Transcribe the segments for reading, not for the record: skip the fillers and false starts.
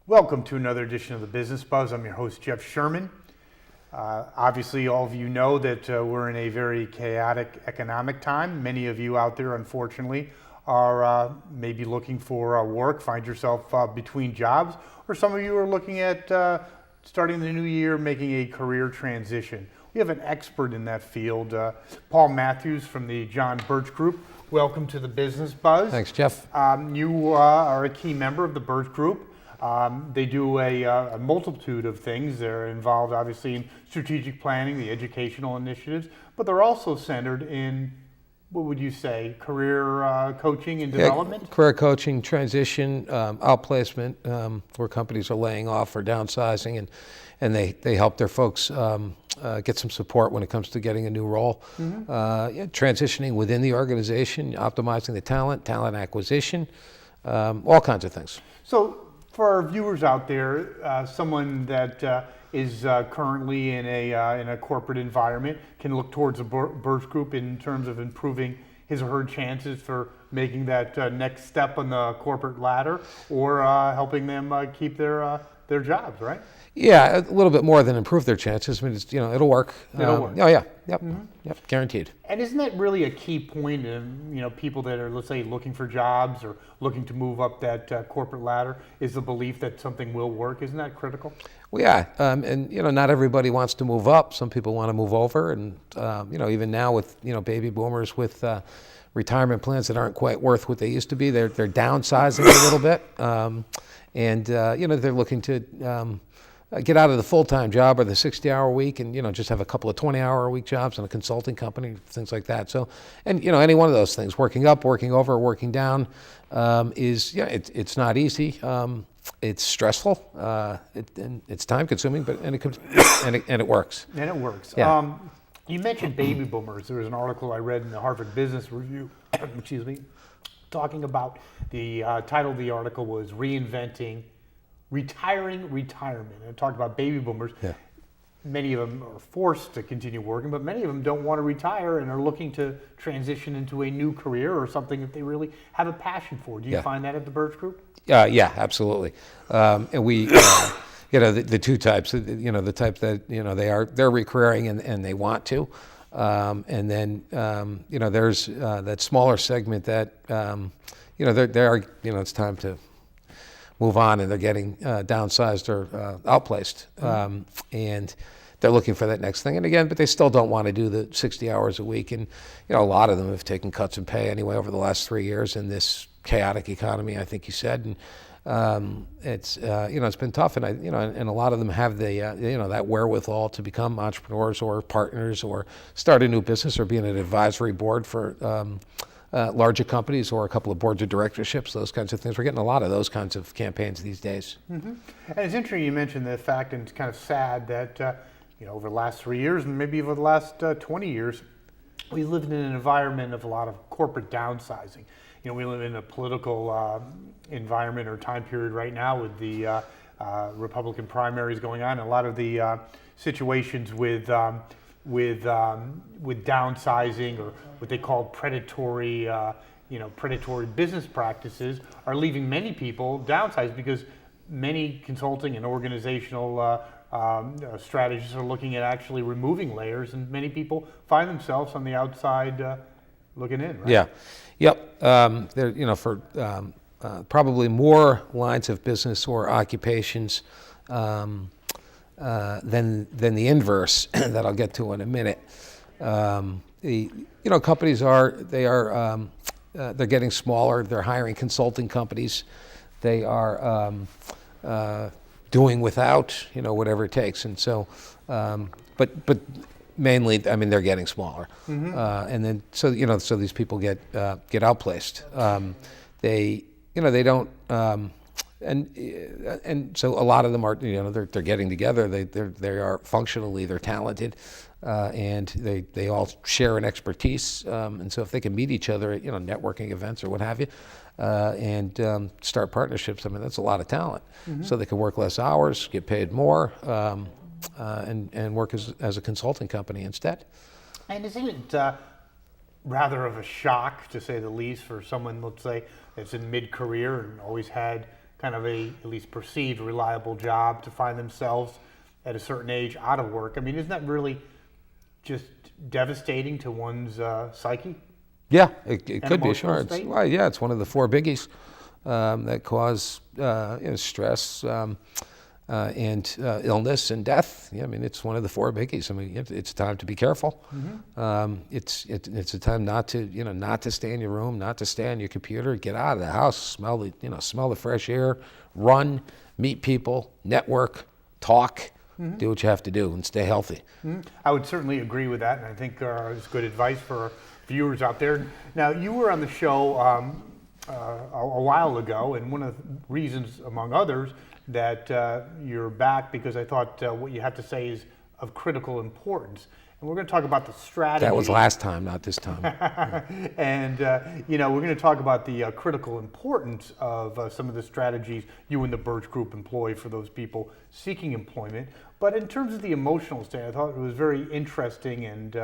Welcome to another edition of the Business Buzz. I'm your host, Jeff Sherman. Obviously, all of you know that we're in a very chaotic economic time. Many of you out there, unfortunately, are maybe looking for work, find yourself between jobs, or some of you are looking at starting the new year, making a career transition. We have an expert in that field, Paul Mathews from the John Birch Group. Welcome to the Business Buzz. Thanks, Jeff. You are a key member of the Birch Group. They do a multitude of things. They're involved, obviously, in strategic planning, the educational initiatives, but they're also centered in, what would you say, career coaching and development? Yeah, career coaching, transition, outplacement, where companies are laying off or downsizing, and they help their folks get some support when it comes to getting a new role. Transitioning within the organization, optimizing the talent acquisition, all kinds of things. So, for our viewers out there, someone that is currently in a corporate environment can look towards the Birch Group in terms of improving his or her chances for making that next step on the corporate ladder, or helping them keep their jobs, right? Yeah, a little bit more than improve their chances. I mean, it'll work. It'll work. Oh yeah, yep, yep, guaranteed. And isn't that really a key point in people that are, let's say, looking for jobs or looking to move up that corporate ladder, is the belief that something will work? Isn't that critical? Well, yeah, and not everybody wants to move up. Some people want to move over, and even now with baby boomers with retirement plans that aren't quite worth what they used to be, they're downsizing a little bit, and they're looking to get out of the full-time job or the 60-hour week and, just have a couple of 20-hour-a-week jobs in a consulting company, things like that. So, and, any one of those things, working up, working over, working down, it's not easy. It's stressful. It's time-consuming, but and it works. And it works. Yeah. You mentioned baby boomers. There was an article I read in the Harvard Business Review, excuse me, talking about the title of the article was Retiring Retirement. And it talked about baby boomers. Yeah. Many of them are forced to continue working, but many of them don't want to retire and are looking to transition into a new career or something that they really have a passion for. Do you find that at the Birch Group? Yeah, absolutely. And we, the two types. The type that they're recurring and they want to, and then there's that smaller segment that they are it's time to move on, and they're getting downsized or outplaced, and they're looking for that next thing. And again, but they still don't want to do the 60 hours a week. And a lot of them have taken cuts in pay anyway over the last 3 years in this chaotic economy, I think you said. And it's been tough. And and a lot of them have the that wherewithal to become entrepreneurs or partners or start a new business or be in an advisory board for larger companies or a couple of boards of directorships, those kinds of things. We're getting a lot of those kinds of campaigns these days. And it's interesting you mentioned the fact, and it's kind of sad that over the last 3 years and maybe over the last 20 years, we lived in an environment of a lot of corporate downsizing. We live in a political environment or time period right now with the Republican primaries going on, and a lot of the situations with downsizing or what they call predatory business practices are leaving many people downsized because many consulting and organizational strategists are looking at actually removing layers, and many people find themselves on the outside looking in, right? Yeah. Yep. There, for probably more lines of business or occupations than the inverse that I'll get to in a minute. Companies they're getting smaller. They're hiring consulting companies. They are doing without whatever it takes, and so but mainly, I mean, they're getting smaller, and then so these people get outplaced. They don't. And so a lot of them are, they're getting together. They are functionally, they're talented, and they all share an expertise. And so if they can meet each other at networking events or what have you, and start partnerships, I mean, that's a lot of talent. So they can work less hours, get paid more, and work as a consulting company instead. And isn't it rather of a shock, to say the least, for someone, let's say, that's in mid-career and always had kind of a, at least perceived, reliable job to find themselves at a certain age out of work. I mean, isn't that really just devastating to one's psyche? Yeah, it could be, emotional sure. state? Well, yeah, it's one of the four biggies that cause stress and illness and death. Yeah, I mean, it's one of the four biggies. I mean, it's time to be careful. It's a time not to stay in your room, not to stay on your computer. Get out of the house, smell the fresh air, run, meet people, network, talk, do what you have to do, and stay healthy. I would certainly agree with that, and I think it's good advice for viewers out there. Now, you were on the show a while ago, and one of the reasons, among others, that you're back because I thought what you have to say is of critical importance. And we're going to talk about the strategy. That was last time, not this time. And, we're going to talk about the critical importance of some of the strategies you and the Birch Group employ for those people seeking employment. But in terms of the emotional state, I thought it was very interesting and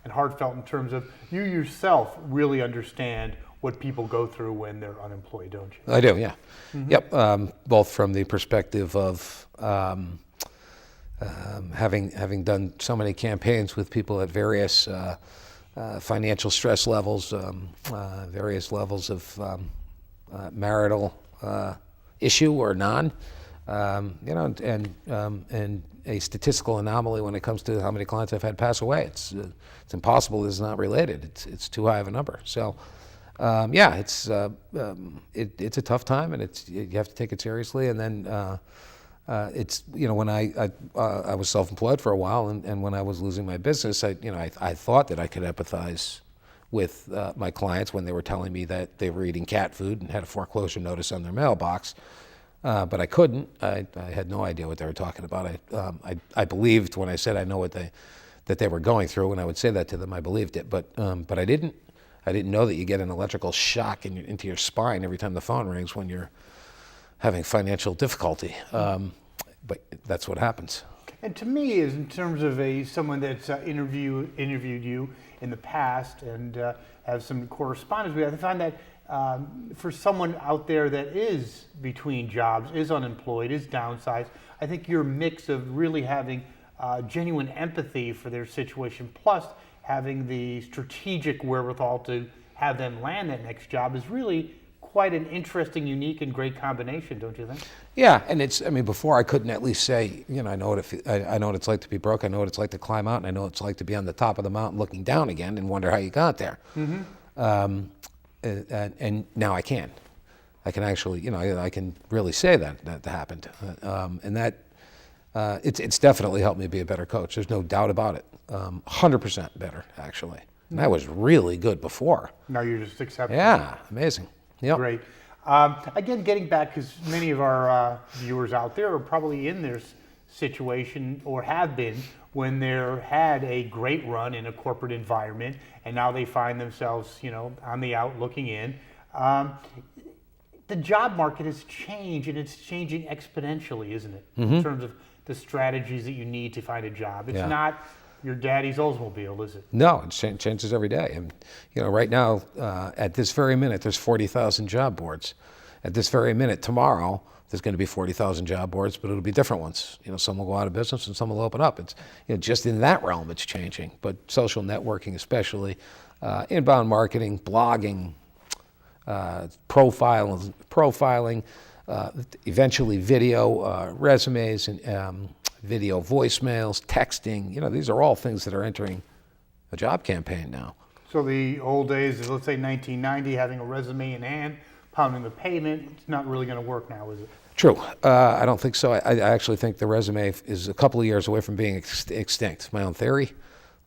heartfelt in terms of you yourself really understand what people go through when they're unemployed, don't you? I do, yeah. Yep, both from the perspective of having done so many campaigns with people at various financial stress levels, various levels of marital issue or non, and a statistical anomaly when it comes to how many clients I've had pass away. It's impossible. It's not related. It's too high of a number. So. It's a tough time, and you have to take it seriously. And then when I was self-employed for a while, and when I was losing my business, I thought that I could empathize with my clients when they were telling me that they were eating cat food and had a foreclosure notice on their mailbox, but I couldn't. I had no idea what they were talking about. I believed when I said I know that they were going through, and I would say that to them. I believed it, but I didn't. I didn't know that you get an electrical shock into your spine every time the phone rings when you're having financial difficulty. But that's what happens. And to me, is in terms of someone that's interviewed you in the past and have some correspondence with, I find that for someone out there that is between jobs, is unemployed, is downsized, I think your mix of really having genuine empathy for their situation, plus having the strategic wherewithal to have them land that next job is really quite an interesting, unique, and great combination, don't you think? Yeah, and before I couldn't at least say, I know what it's like to be broke, I know what it's like to climb out, and I know what it's like to be on the top of the mountain looking down again and wonder how you got there. And now I can. I can actually, I can really say that happened. And that, it's definitely helped me be a better coach. There's no doubt about it. 100% better, actually. And I was really good before. Now you're just accepting. Yeah, amazing. Yep. Great. Again, getting back, because many of our viewers out there are probably in this situation or have been when they had a great run in a corporate environment, and now they find themselves, on the out looking in. The job market has changed, and it's changing exponentially, isn't it? In terms of the strategies that you need to find a job. It's not your daddy's Oldsmobile, is it? No, it changes every day. And right now, at this very minute, there's 40,000 job boards. At this very minute, tomorrow, there's going to be 40,000 job boards, but it'll be different ones. Some will go out of business and some will open up. It's just in that realm, it's changing. But social networking, especially inbound marketing, blogging, profiling, eventually video resumes and video voicemails, texting. These are all things that are entering a job campaign now. So the old days, let's say 1990, having a resume in hand, pounding the pavement, it's not really going to work now, is it? True. I don't think so. I actually think the resume is a couple of years away from being extinct. My own theory.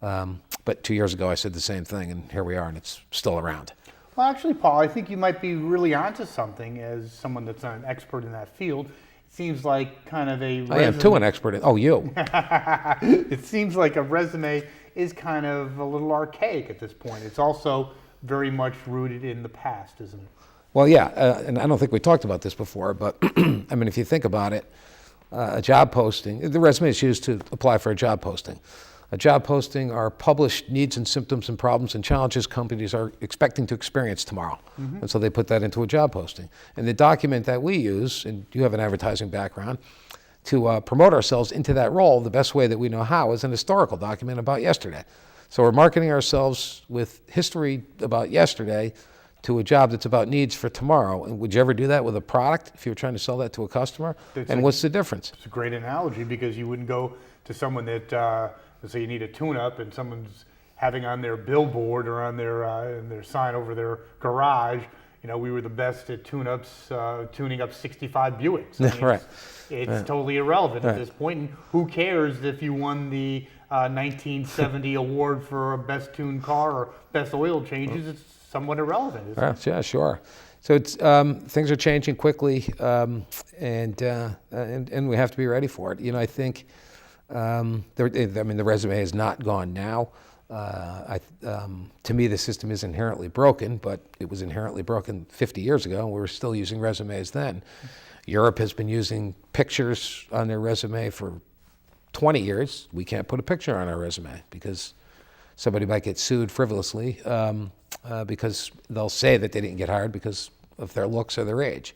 But 2 years ago, I said the same thing, and here we are, and it's still around. Well, actually, Paul, I think you might be really onto something as someone that's not an expert in that field. It seems like kind of a resume. I am too an expert in. Oh, you. It seems like a resume is kind of a little archaic at this point. It's also very much rooted in the past, isn't it? Well, yeah, and I don't think we talked about this before, but if you think about it, a job posting, the resume is used to apply for a job posting. A job posting are published needs and symptoms and problems and challenges companies are expecting to experience tomorrow. And so they put that into a job posting. And the document that we use, and you have an advertising background, to promote ourselves into that role, the best way that we know how is an historical document about yesterday. So we're marketing ourselves with history about yesterday to a job that's about needs for tomorrow. And would you ever do that with a product if you were trying to sell that to a customer? What's the difference? It's a great analogy, because you wouldn't go to someone that, let's say you need a tune-up and someone's having on their billboard or on their sign over their garage, we were the best at tune-ups, tuning up 65 Buicks. I mean, Right. It's totally irrelevant at this point. And who cares if you won the 1970 award for best tuned car or best oil changes? It's somewhat irrelevant, isn't it? Yeah, sure. So it's things are changing quickly, and we have to be ready for it. I think the resume has not gone now. To me, the system is inherently broken, but it was inherently broken 50 years ago, and we were still using resumes then. Europe has been using pictures on their resume for 20 years. We can't put a picture on our resume because somebody might get sued frivolously because they'll say that they didn't get hired because of their looks or their age.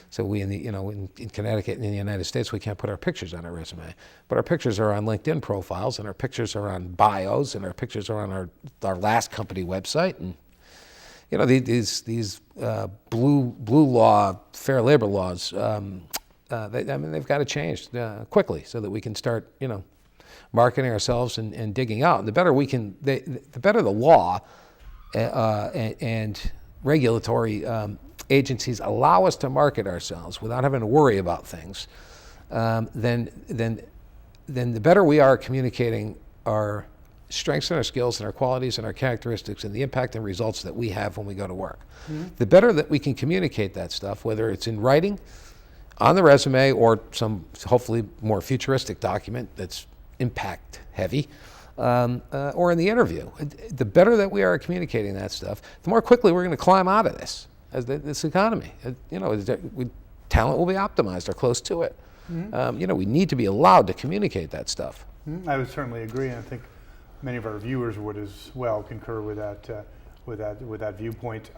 So we in Connecticut and in the United States, we can't put our pictures on our resume, but our pictures are on LinkedIn profiles, and our pictures are on bios, and our pictures are on our last company website. And these blue law, fair labor laws, they've got to change quickly so that we can start marketing ourselves and digging out. The better the better the law and regulatory agencies allow us to market ourselves without having to worry about things, then the better we are at communicating our strengths and our skills and our qualities and our characteristics and the impact and results that we have when we go to work. The better that we can communicate that stuff, whether it's in writing, on the resume, or some hopefully more futuristic document that's impact heavy, or in the interview. The better that we are at communicating that stuff, the more quickly we're going to climb out of this economy. Talent will be optimized or close to it. We need to be allowed to communicate that stuff. I would certainly agree, and I think many of our viewers would as well concur with that viewpoint.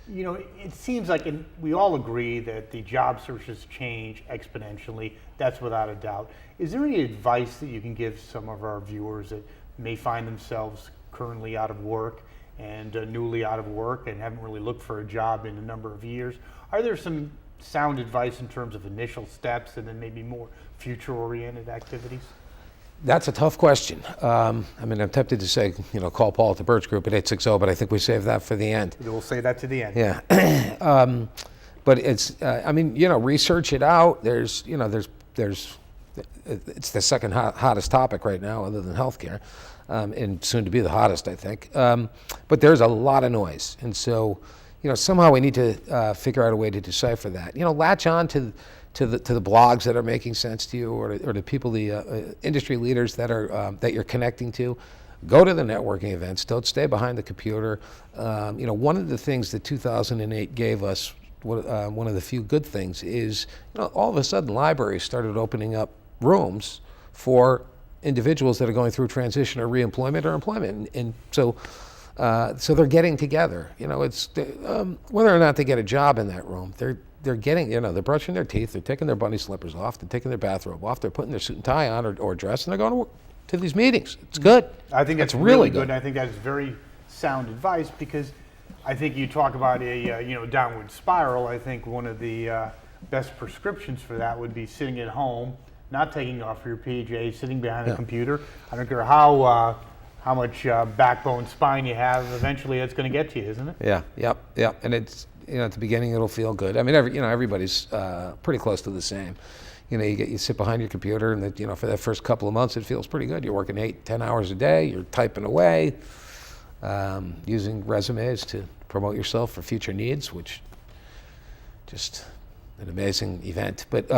It seems like we all agree that the job searches change exponentially. That's without a doubt. Is there any advice that you can give some of our viewers that may find themselves currently out of work and newly out of work and haven't really looked for a job in a number of years? Are there some sound advice in terms of initial steps and then maybe more future-oriented activities? That's a tough question. I'm tempted to say, call Paul at the Birch Group at 860, but I think we save that for the end. We'll say that to the end. Yeah. But it's, research it out. There's, it's the second hottest topic right now, other than healthcare, and soon to be the hottest, I think. But there's a lot of noise, and so, somehow we need to figure out a way to decipher that. Latch on to the blogs that are making sense to you, or to people, the industry leaders that you're connecting to. Go to the networking events. Don't stay behind the computer. One of the things that 2008 gave us, one of the few good things, is all of a sudden libraries started opening up rooms for individuals that are going through transition or reemployment or employment, and so they're getting together. It's whether or not they get a job in that room, they're getting, they're brushing their teeth, they're taking their bunny slippers off, they're taking their bathrobe off, they're putting their suit and tie on or dress, and they're going to these meetings. It's good. I think that's really good. And I think that's very sound advice, because I think you talk about a downward spiral. I think one of the best prescriptions for that would be sitting at home, not taking off your PJs, sitting behind a computer. I don't care how much backbone spine you have. Eventually, it's going to get to you, isn't it? Yeah. Yep. And it's at the beginning it'll feel good. I mean, everybody's pretty close to the same. You sit behind your computer, and for that first couple of months it feels pretty good. You're working 8-10 hours a day. You're typing away, using resumes to promote yourself for future needs, which just an amazing event. But